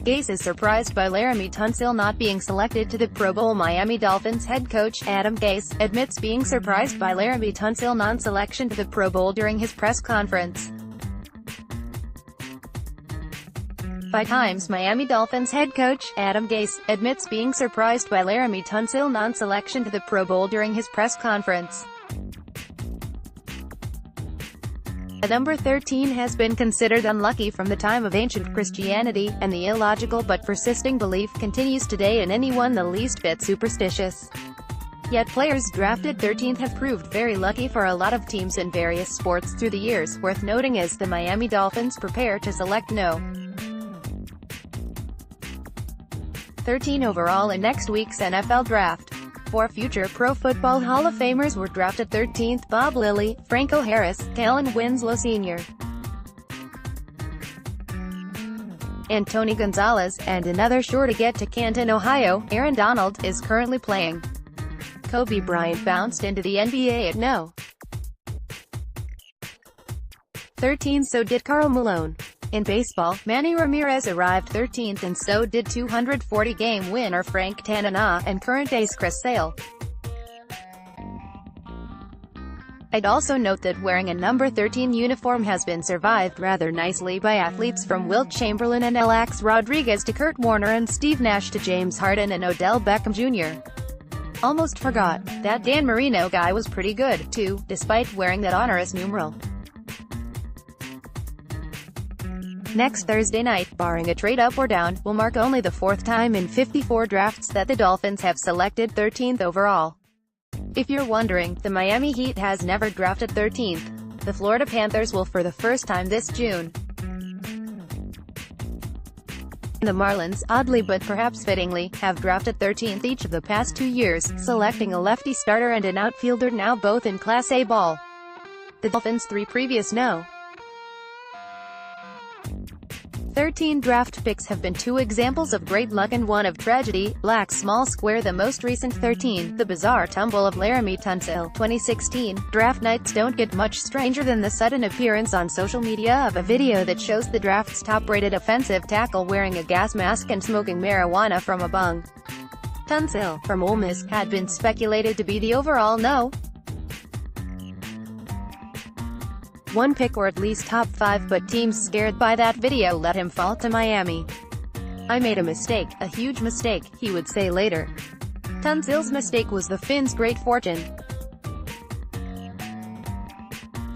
Gase is surprised by Laremy Tunsil not being selected to the Pro Bowl. Miami Dolphins head coach Adam Gase admits being surprised by Laremy Tunsil non-selection to the Pro Bowl during his press conference. By Times, Miami Dolphins head coach Adam Gase admits being surprised by Laremy Tunsil non-selection to the Pro Bowl during his press conference. The number 13 has been considered unlucky from the time of ancient Christianity, and the illogical but persisting belief continues today in anyone the least bit superstitious. Yet players drafted 13th have proved very lucky for a lot of teams in various sports through the years. Worth noting as the Miami Dolphins prepare to select no. 13 overall in next week's NFL Draft. 4 future Pro Football Hall of Famers were drafted 13th: Bob Lilly, Franco Harris, Kellen Winslow Sr., and Tony Gonzalez, and another sure to get to Canton, Ohio. Aaron Donald is currently playing. Kobe Bryant bounced into the NBA at no. 13, so did Karl Malone. In baseball, Manny Ramirez arrived 13th, and so did 240-game winner Frank Tanana, and current ace Chris Sale. I'd also note that wearing a number 13 uniform has been survived rather nicely by athletes from Wilt Chamberlain and Alex Rodriguez to Kurt Warner and Steve Nash to James Harden and Odell Beckham Jr. Almost forgot that Dan Marino guy was pretty good, too, despite wearing that onerous numeral. Next Thursday night, barring a trade up or down, will mark only the 4th time in 54 drafts that the Dolphins have selected 13th overall. If you're wondering, the Miami Heat has never drafted 13th. The Florida Panthers will for the first time this June. The Marlins, oddly but perhaps fittingly, have drafted 13th each of the past 2 years, selecting a lefty starter and an outfielder, now both in Class A ball. The Dolphins' 3 previous no. 13 draft picks have been 2 examples of great luck and 1 of tragedy. Black small square. The most recent 13, the bizarre tumble of Laremy Tunsil, 2016. Draft nights don't get much stranger than the sudden appearance on social media of a video that shows the draft's top-rated offensive tackle wearing a gas mask and smoking marijuana from a bong. Tunsil, from Ole Miss, had been speculated to be the overall no. 1 pick, or at least top 5, but teams scared by that video let him fall to Miami. "I made a mistake, a huge mistake," he would say later. Tunsil's mistake was the Finns' great fortune.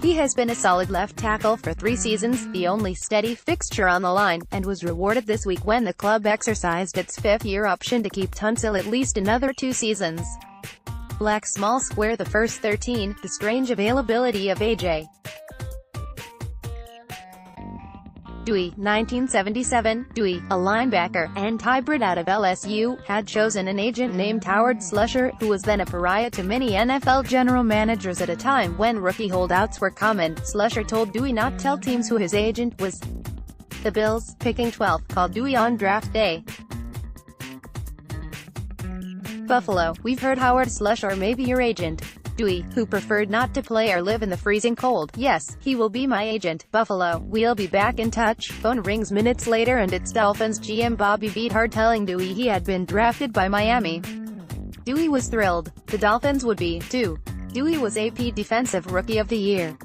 He has been a solid left tackle for 3 seasons, the only steady fixture on the line, and was rewarded this week when the club exercised its 5th-year option to keep Tunsil at least another 2 seasons. Black small square. The first 13, the strange availability of A.J. Dewey, 1977. Dewey, a linebacker and hybrid out of LSU, had chosen an agent named Howard Slusher, who was then a pariah to many NFL general managers at a time when rookie holdouts were common. Slusher told Dewey not tell teams who his agent was. The Bills, picking 12th, called Dewey on draft day. Buffalo, we've heard Howard Slusher may be your agent. Dewey, who preferred not to play or live in the freezing cold. Yes, he will be my agent. Buffalo, we'll be back in touch. Phone rings minutes later and it's Dolphins GM Bobby Beathard telling Dewey he had been drafted by Miami. Dewey was thrilled. The Dolphins would be, too. Dewey was AP Defensive Rookie of the Year.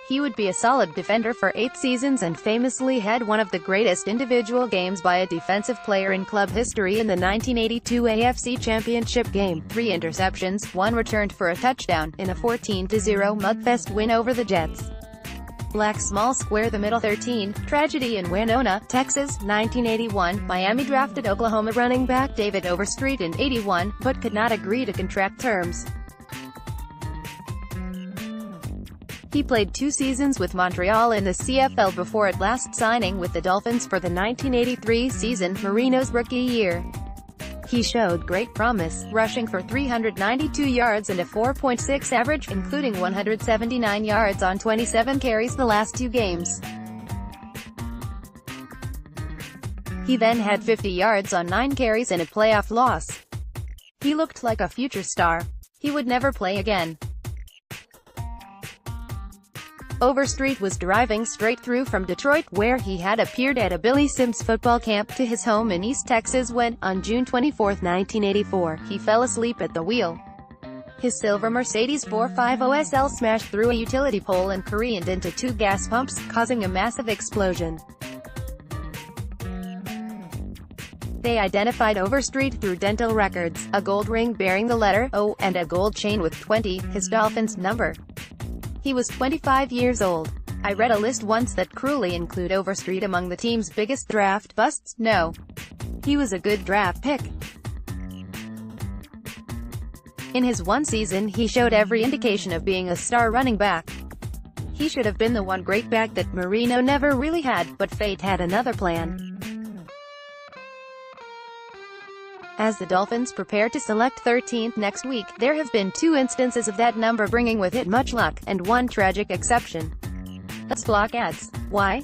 He would be a solid defender for 8 seasons and famously had one of the greatest individual games by a defensive player in club history in the 1982 AFC Championship game. 3 interceptions, 1 returned for a touchdown, in a 14-0 mudfest win over the Jets. Black small square. The middle 13, tragedy in Winona, Texas, 1981. Miami drafted Oklahoma running back David Overstreet in 81, but could not agree to contract terms. He played 2 seasons with Montreal in the CFL before at last signing with the Dolphins for the 1983 season, Marino's rookie year. He showed great promise, rushing for 392 yards and a 4.6 average, including 179 yards on 27 carries the last 2 games. He then had 50 yards on 9 carries in a playoff loss. He looked like a future star. He would never play again. Overstreet was driving straight through from Detroit, where he had appeared at a Billy Sims football camp, to his home in East Texas when, on June 24, 1984, he fell asleep at the wheel. His silver Mercedes 450 SL smashed through a utility pole and careened into two gas pumps, causing a massive explosion. They identified Overstreet through dental records, a gold ring bearing the letter O, and a gold chain with 20, his Dolphins number. He was 25 years old. I read a list once that cruelly include Overstreet among the team's biggest draft busts. No. He was a good draft pick. In his one season he showed every indication of being a star running back. He should have been the one great back that Marino never really had, but fate had another plan. As the Dolphins prepare to select 13th next week, there have been 2 instances of that number bringing with it much luck, and one tragic exception. Let's block ads. Why?